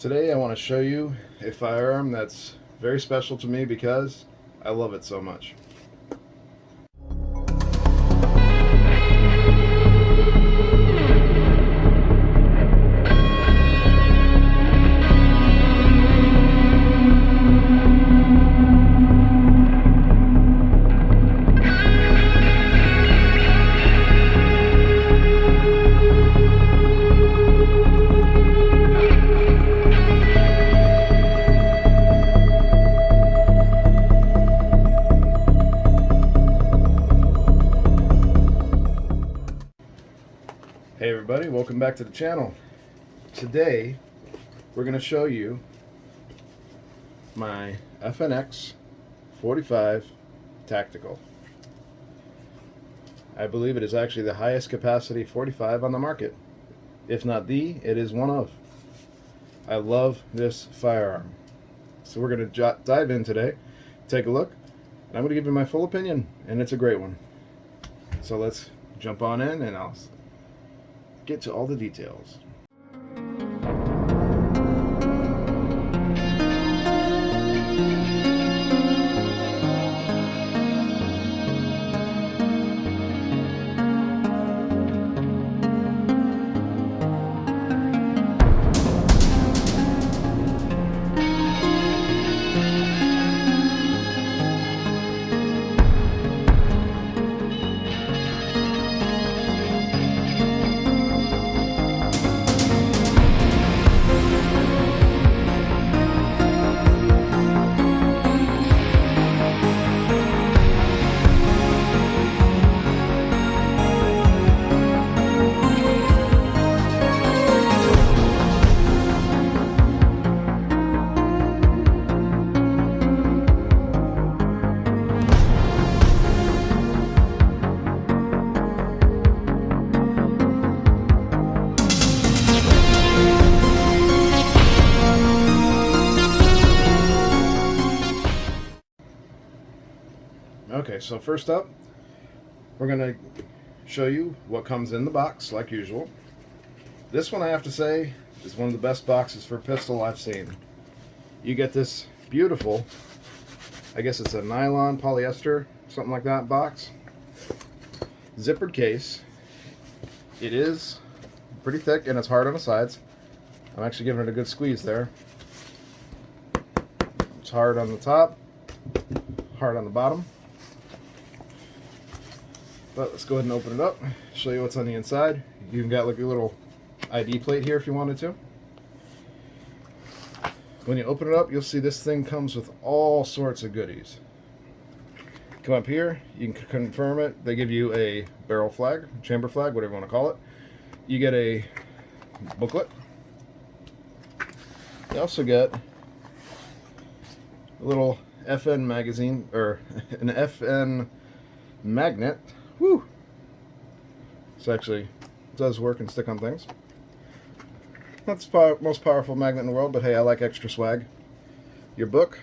Today I want to show you a firearm that's very special to me because I love it so much. Hey everybody, welcome back to the channel. Today we're going to show you my FNX 45 Tactical. I believe it is actually the highest capacity 45 on the market. If not the, it is one of. I love this firearm. So we're going to dive in today, take a look, and I'm going to give you my full opinion, and it's a great one. So let's jump on in and I'll get to all the details. Okay, so first up, we're going to show you what comes in the box, like usual. This one, I have to say, is one of the best boxes for pistol I've seen. You get this beautiful, I guess it's a nylon, polyester, something like that box. Zippered case. It is pretty thick and it's hard on the sides. I'm actually giving it a good squeeze there. It's hard on the top, hard on the bottom. But let's go ahead and open it up, show you what's on the inside. You even got like a little ID plate here if you wanted to. When you open it up, you'll see this thing comes with all sorts of goodies. Come up here, you can confirm it. They give you a barrel flag, chamber flag, whatever you want to call it. You get a booklet. You also get a little FN magazine, or an FN magnet. Woo! This actually does work and stick on things. Not the most powerful magnet in the world, but hey, I like extra swag. Your book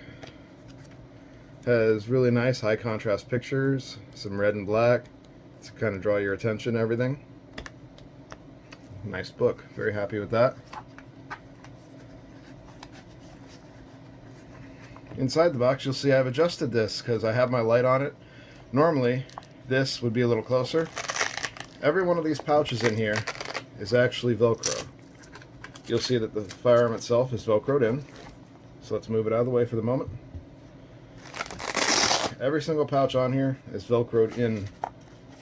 has really nice high contrast pictures, some red and black to kind of draw your attention and everything. Nice book, very happy with that. Inside the box, you'll see I've adjusted this because I have my light on it. Normally, this would be a little closer. Every one of these pouches in here is actually Velcro. You'll see that the firearm itself is Velcroed in. So let's move it out of the way for the moment. Every single pouch on here is Velcroed in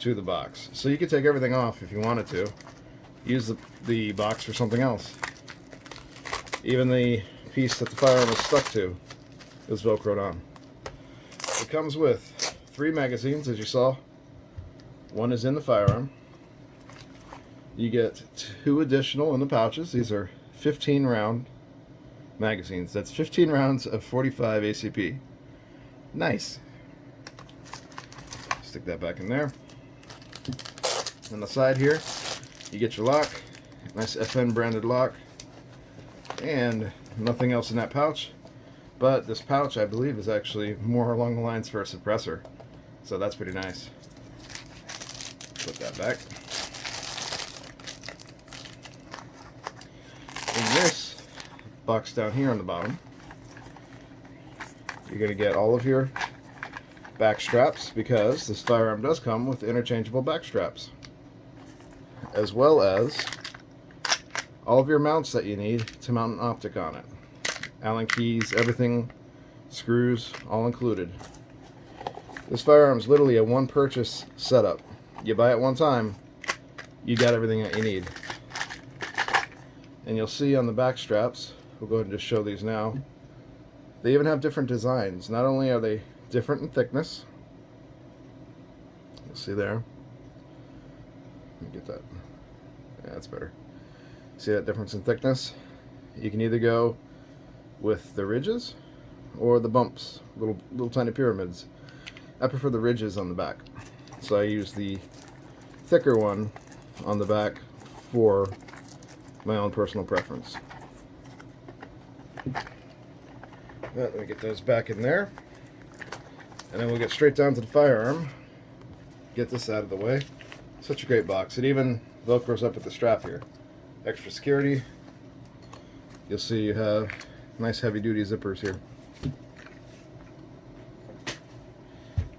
to the box. So you could take everything off if you wanted to. Use the box for something else. Even the piece that the firearm is stuck to is Velcroed on. It comes with 3 magazines, as you saw. One is in the firearm. You get 2 additional in the pouches. These are 15 round magazines. That's 15 rounds of 45 ACP. Nice. Stick that back in there. On the side here, you get your lock. Nice FN branded lock. And nothing else in that pouch. But this pouch, I believe, is actually more along the lines for a suppressor. So that's pretty nice. Put that back. In this box down here on the bottom, you're going to get all of your back straps, because this firearm does come with interchangeable back straps, as well as all of your mounts that you need to mount an optic on it. Allen keys, everything, screws, all included. This firearm is literally a one purchase setup. You buy it one time, you got everything that you need. And you'll see on the back straps, we'll go ahead and just show these now, they even have different designs. Not only are they different in thickness, you'll see there, let me get that, yeah, that's better. See that difference in thickness? You can either go with the ridges or the bumps, little tiny pyramids. I prefer the ridges on the back, so I use the thicker one on the back for my own personal preference. Let me get those back in there, and then we'll get straight down to the firearm. Get this out of the way. Such a great box. It even velcros up at the strap here. Extra security. You'll see you have nice heavy duty zippers here.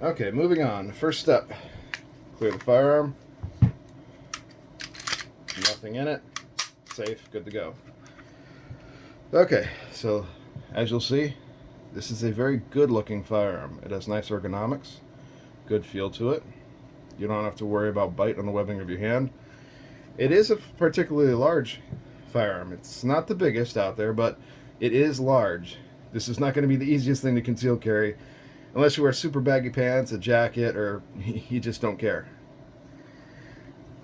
Okay, moving on. First step, clear the firearm. Nothing in it. Safe, good to go. Okay, so as you'll see, this is a very good looking firearm. It has nice ergonomics, good feel to it. You don't have to worry about bite on the webbing of your hand. It is a particularly large firearm. It's not the biggest out there, but it is large. This is not going to be the easiest thing to conceal carry unless you wear super baggy pants, a jacket, or you just don't care.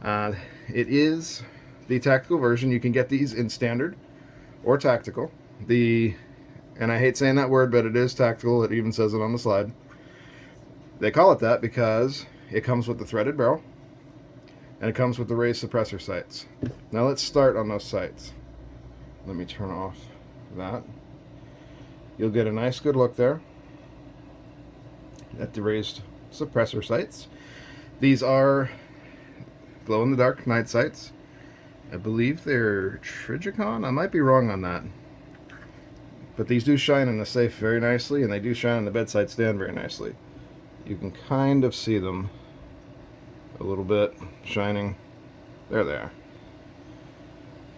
It is the tactical version. You can get these in standard or tactical. And I hate saying that word, but it is tactical. It even says it on the slide. They call it that because it comes with the threaded barrel and it comes with the raised suppressor sights. Now let's start on those sights. Let me turn off that. You'll get a nice good look there at the raised suppressor sights. These are glow-in-the-dark night sights. I believe they're Trigicon. I might be wrong on that. But these do shine in the safe very nicely, and they do shine on the bedside stand very nicely. You can kind of see them a little bit shining. There they are.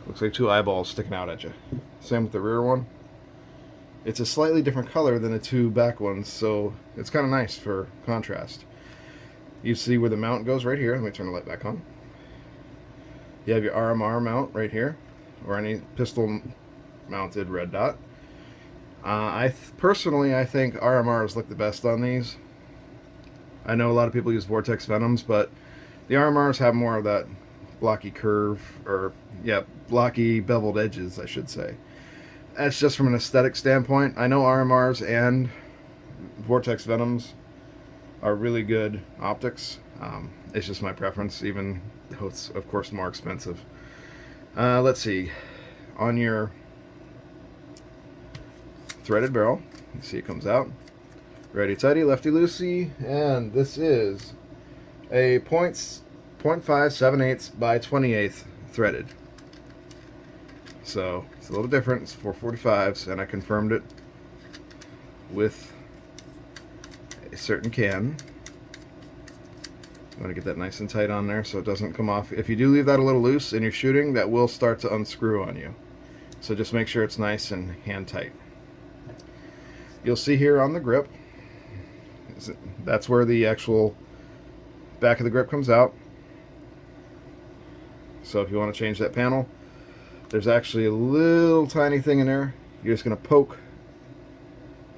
Looks like two eyeballs sticking out at you. Same with the rear one. It's a slightly different color than the two back ones, so it's kind of nice for contrast. You see where the mount goes right here. Let me turn the light back on. You have your RMR mount right here, or any pistol mounted red dot. Personally, I think RMRs look the best on these. I know a lot of people use Vortex Venoms, but the RMRs have more of that blocky curve, or yeah, blocky beveled edges, I should say. That's just from an aesthetic standpoint. I know RMRs and Vortex Venoms are really good optics. It's just my preference, even though it's of course more expensive. Let's see, on your threaded barrel, you see it comes out righty tighty, lefty loosey, and this is a 0.578 by 28 threaded. So it's a little different. It's 445s, and I confirmed it with a certain can. I'm going to get that nice and tight on there so it doesn't come off. If you do leave that a little loose and you're shooting, that will start to unscrew on you. So just make sure it's nice and hand tight. You'll see here on the grip, that's where the actual back of the grip comes out. So if you want to change that panel, there's actually a little tiny thing in there. You're just going to poke,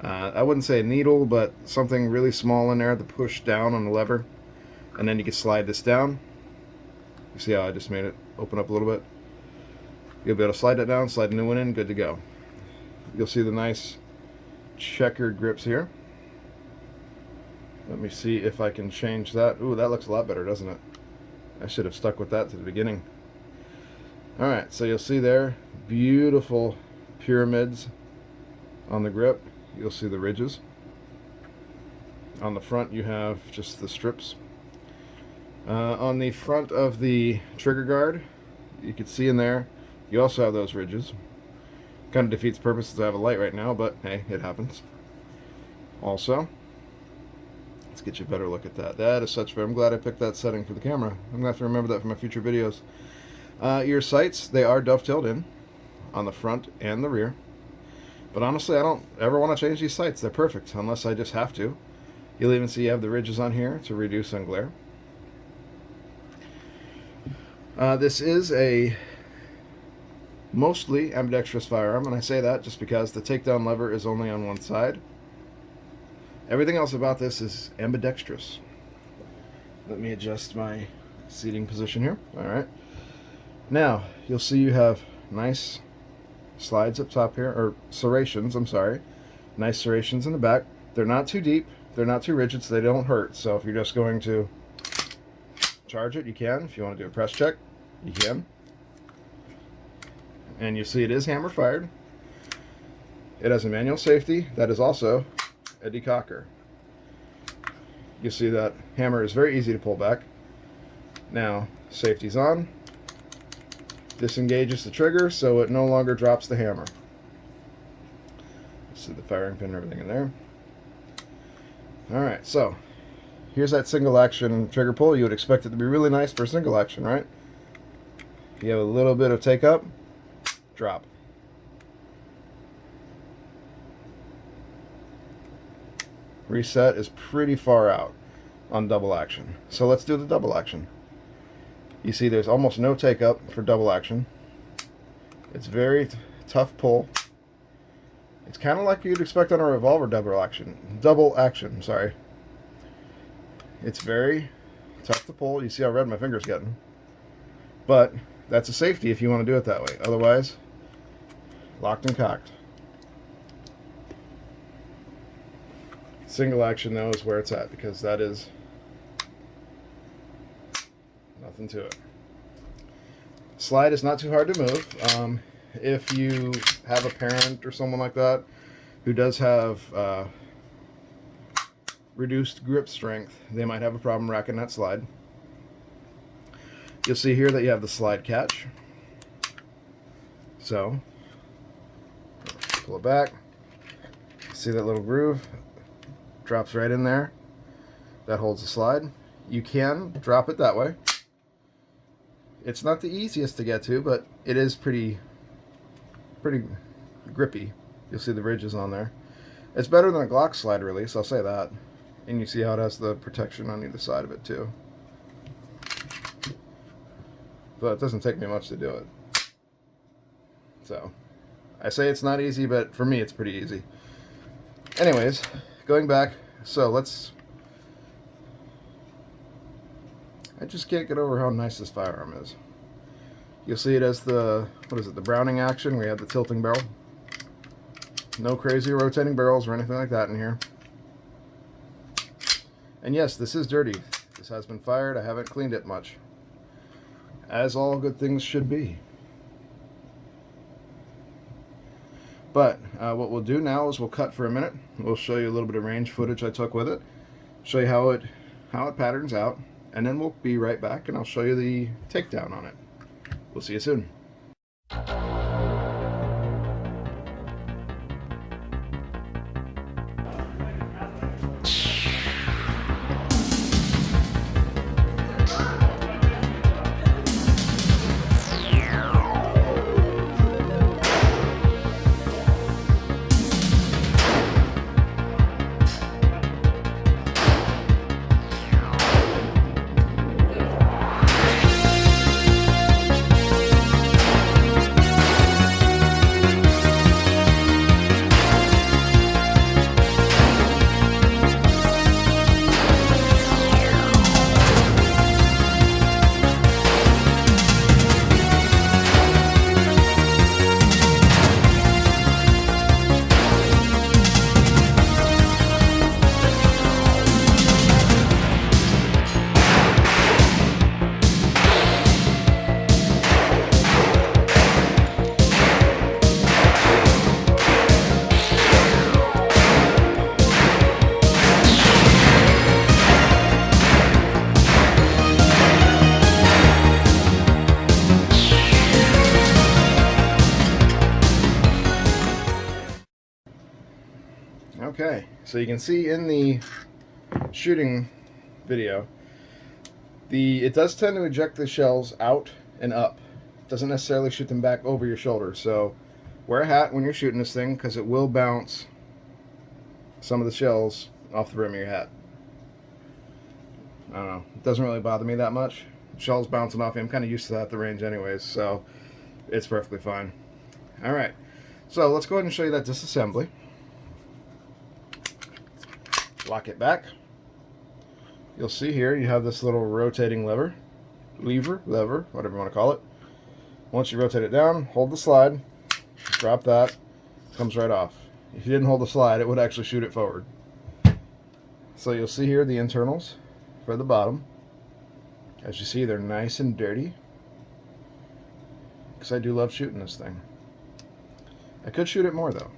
I wouldn't say a needle, but something really small in there to push down on the lever. And then you can slide this down. You see how I just made it open up a little bit? You'll be able to slide that down, slide a new one in, good to go. You'll see the nice checkered grips here. Let me see if I can change that. Ooh, that looks a lot better, doesn't it? I should have stuck with that to the beginning. Alright, so you'll see there, beautiful pyramids on the grip. You'll see the ridges. On the front you have just the strips. On the front of the trigger guard, you can see in there, you also have those ridges. Kind of defeats purpose to have a light right now, but hey, it happens. Also, let's get you a better look at that. That is such. I'm glad I picked that setting for the camera. I'm gonna have to remember that for my future videos. Your sights, they are dovetailed in on the front and the rear. But honestly, I don't ever want to change these sights. They're perfect, unless I just have to. You'll even see you have the ridges on here to reduce sun glare. This is a mostly ambidextrous firearm, and I say that just because the takedown lever is only on one side. Everything else about this is ambidextrous. Let me adjust my seating position here. Alright. Now, you'll see you have nice slides up top here, or serrations, I'm sorry. Nice serrations in the back. They're not too deep, they're not too rigid, so they don't hurt. So if you're just going to charge it, you can. If you want to do a press check, you can. And you see it is hammer fired. It has a manual safety that is also a decocker. You see that hammer is very easy to pull back. Now, safety's on. Disengages the trigger so it no longer drops the hammer. See the firing pin and everything in there. Alright, so here's that single action trigger pull. You would expect it to be really nice for single action, right? You have a little bit of take up, drop. Reset is pretty far out on double action. So let's do the double action. You see there's almost no take up for double action. It's very tough pull. It's kind of like you'd expect on a revolver double action, sorry. It's very tough to pull. You see how red my finger's getting. But that's a safety if you want to do it that way. Otherwise, locked and cocked. Single action though is where it's at, because that is nothing to it. Slide is not too hard to move. If you have a parent or someone like that who does have reduced grip strength, they might have a problem racking that slide. You'll see here that you have the slide catch. So, pull it back. See that little groove? Drops right in there. That holds the slide. You can drop it that way. It's not the easiest to get to, but it is pretty grippy. You'll see the ridges on there. It's better than a Glock slide release, I'll say that. And you see how it has the protection on either side of it too. But it doesn't take me much to do it. So, I say it's not easy, but for me it's pretty easy. Anyways, going back, so I just can't get over how nice this firearm is. You'll see it as the, the Browning action, where you have the tilting barrel. No crazy rotating barrels or anything like that in here. And yes, this is dirty. This has been fired. I haven't cleaned it much. As all good things should be. But what we'll do now is we'll cut for a minute. We'll show you a little bit of range footage I took with it. Show you how it patterns out. And then we'll be right back and I'll show you the takedown on it. We'll see you soon. Okay, so you can see in the shooting video, it does tend to eject the shells out and up. It doesn't necessarily shoot them back over your shoulder. So wear a hat when you're shooting this thing, because it will bounce some of the shells off the rim of your hat. I don't know. It doesn't really bother me that much. Shells bouncing off me, I'm kind of used to that at the range anyways, so it's perfectly fine. Alright, so let's go ahead and show you that disassembly. Lock it back. You'll see here you have this little rotating lever, whatever you want to call it. Once you rotate it down, hold the slide, drop that, it comes right off. If you didn't hold the slide, it would actually shoot it forward. So you'll see here the internals for the bottom. As you see, they're nice and dirty, because I do love shooting this thing. I could shoot it more though,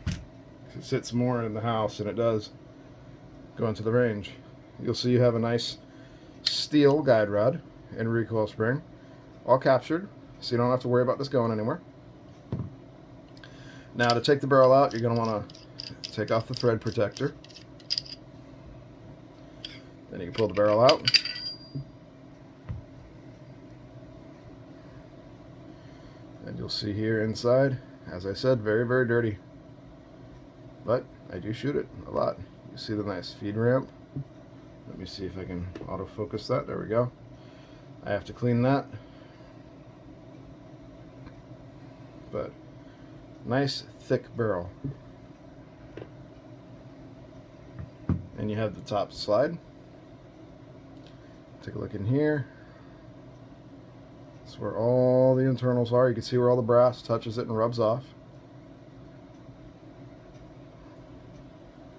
because it sits more in the house than it does going to the range. You'll see you have a nice steel guide rod and recoil spring, all captured, so you don't have to worry about this going anywhere. Now to take the barrel out, you're going to want to take off the thread protector. Then you can pull the barrel out. And you'll see here inside, as I said, very, very dirty. But I do shoot it a lot. You see the nice feed ramp. Let me see if I can autofocus that. There we go. I have to clean that. But nice thick barrel. And you have the top slide. Take a look in here. That's where all the internals are. You can see where all the brass touches it and rubs off.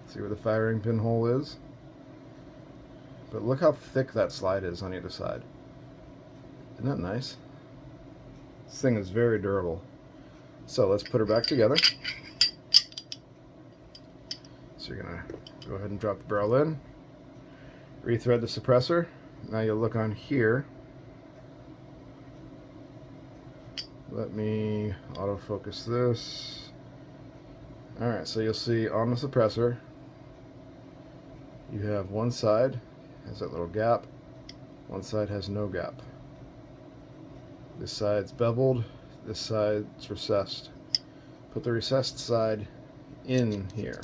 See where the firing pin hole is. But look how thick that slide is on either side. Isn't that nice? This thing is very durable. So let's put her back together. So you're going to go ahead and drop the barrel in. Rethread the suppressor. Now you'll look on here. Let me autofocus this. Alright, so you'll see on the suppressor, you have one side has that little gap, one side has no gap. This side's beveled, this side's recessed. Put the recessed side in here.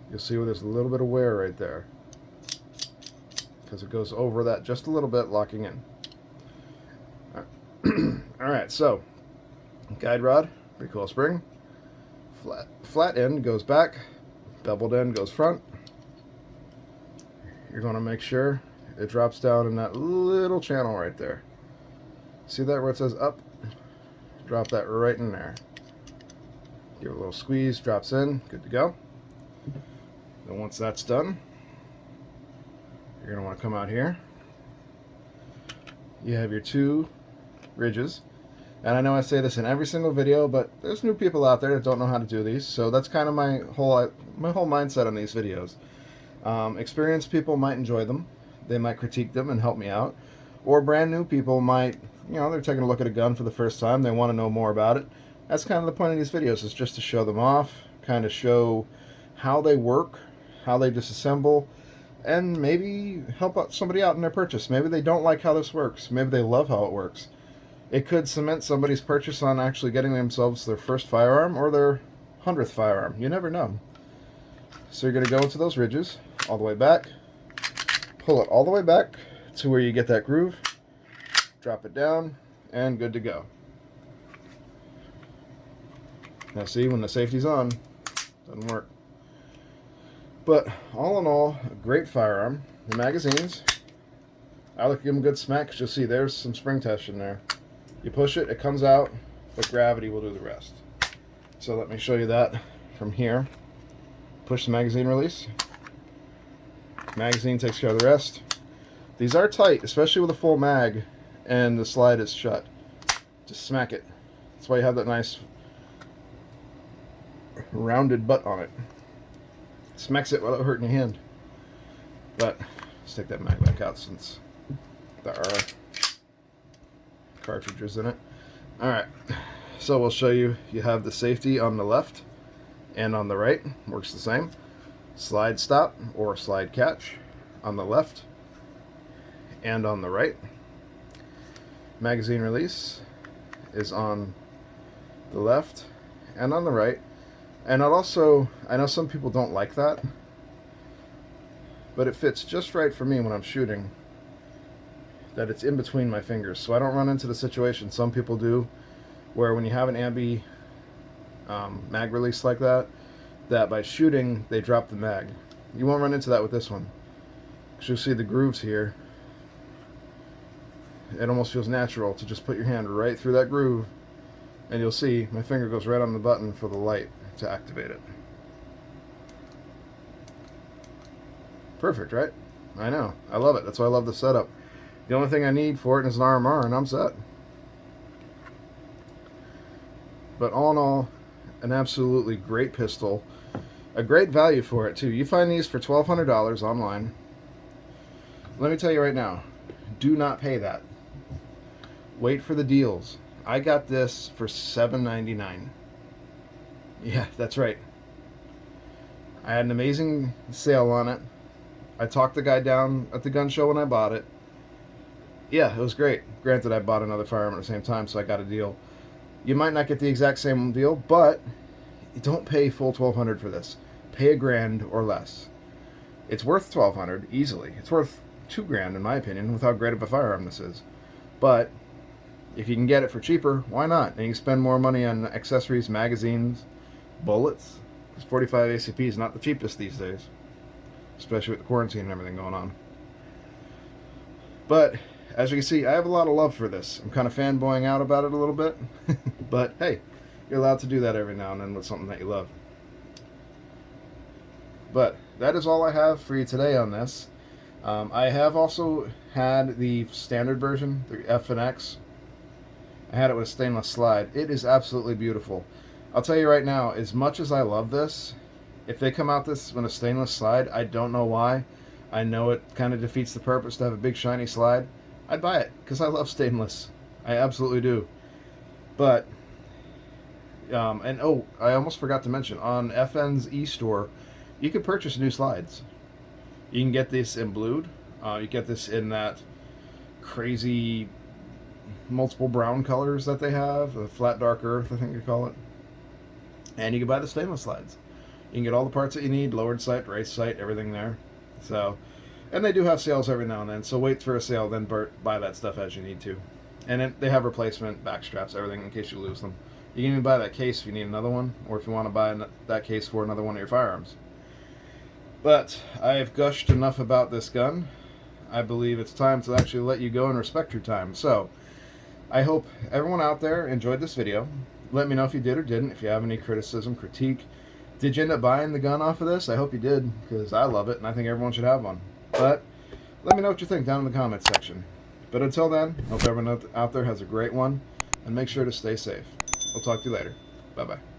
You'll see where there's a little bit of wear right there, because it goes over that just a little bit, locking in. Alright, so guide rod, recoil spring, flat end goes back, beveled end goes front. You're going to make sure it drops down in that little channel right there. See that where it says up? Drop that right in there. Give it a little squeeze, drops in, good to go. Then once that's done, you're going to want to come out here. You have your two ridges. And I know I say this in every single video, but there's new people out there that don't know how to do these, so that's kind of my whole mindset on these videos. Experienced people might enjoy them, they might critique them and help me out, or brand new people might, you know, they're taking a look at a gun for the first time, they want to know more about it. That's kind of the point of these videos, is just to show them off, kind of show how they work, how they disassemble, and maybe help out somebody out in their purchase. Maybe they don't like how this works, maybe they love how it works. It could cement somebody's purchase on actually getting themselves their first firearm or their 100th firearm. You never know. So you're going to go into those ridges all the way back, pull it all the way back to where you get that groove, drop it down, and good to go. Now see, when the safety's on, doesn't work. But all in all, a great firearm. The magazines, I like to give them a good smack, because you'll see there's some spring tension there. You push it, it comes out, but gravity will do the rest. So let me show you that from here. Push the magazine release. Magazine takes care of the rest. These are tight, especially with a full mag and the slide is shut. Just smack it. That's why you have that nice rounded butt on it. Smacks it without hurting your hand. But let's take that mag back out, since there are cartridges in it. Alright, so we'll show you. You have the safety on the left And on the right, works the same. Slide stop or slide catch on the left and on the right. Magazine release is on the left and on the right. And I know some people don't like that, but it fits just right for me when I'm shooting, that it's in between my fingers, so I don't run into the situation some people do, where when you have an ambi mag release like that by shooting they drop the mag. You won't run into that with this one, because you'll see the grooves here. It almost feels natural to just put your hand right through that groove, and you'll see my finger goes right on the button for the light to activate it. Perfect, right? I know. I love it. That's why I love the setup. The only thing I need for it is an RMR, and I'm set. But all in all, an absolutely great pistol. A great value for it, too. You find these for $1,200 online. Let me tell you right now, do not pay that. Wait for the deals. I got this for $7.99. Yeah, that's right. I had an amazing sale on it. I talked the guy down at the gun show when I bought it. Yeah, it was great. Granted, I bought another firearm at the same time, so I got a deal. You might not get the exact same deal, but you don't pay full $1,200 for this. Pay $1,000 or less. It's worth $1,200 easily. It's worth $2,000 in my opinion, with how great of a firearm this is. But if you can get it for cheaper, why not? And you can spend more money on accessories, magazines, bullets. Because 45 ACP is not the cheapest these days, especially with the quarantine and everything going on. But as you can see, I have a lot of love for this. I'm kind of fanboying out about it a little bit. But hey, you're allowed to do that every now and then with something that you love. But that is all I have for you today on this. I have also had the standard version, the FNX. I had it with a stainless slide. It is absolutely beautiful. I'll tell you right now, as much as I love this, if they come out this with a stainless slide, I don't know why. I know it kind of defeats the purpose to have a big shiny slide. I'd buy it because I love stainless. I absolutely do. But and oh, I almost forgot to mention, on FN's e-store, you can purchase new slides. You can get this in blued. You get this in that crazy multiple brown colors that they have, the flat dark earth, I think you call it. And you can buy the stainless slides. You can get all the parts that you need, lowered sight, raised sight, everything there. So, and they do have sales every now and then, so wait for a sale, then buy that stuff as you need to. And then they have replacement back straps, everything in case you lose them. You can even buy that case if you need another one, or if you want to buy that case for another one of your firearms. But I have gushed enough about this gun. I believe it's time to actually let you go and respect your time. So, I hope everyone out there enjoyed this video. Let me know if you did or didn't, if you have any criticism, critique. Did you end up buying the gun off of this? I hope you did, because I love it, and I think everyone should have one. But let me know what you think down in the comments section. But until then, hope everyone out there has a great one, and make sure to stay safe. We'll talk to you later. Bye-bye.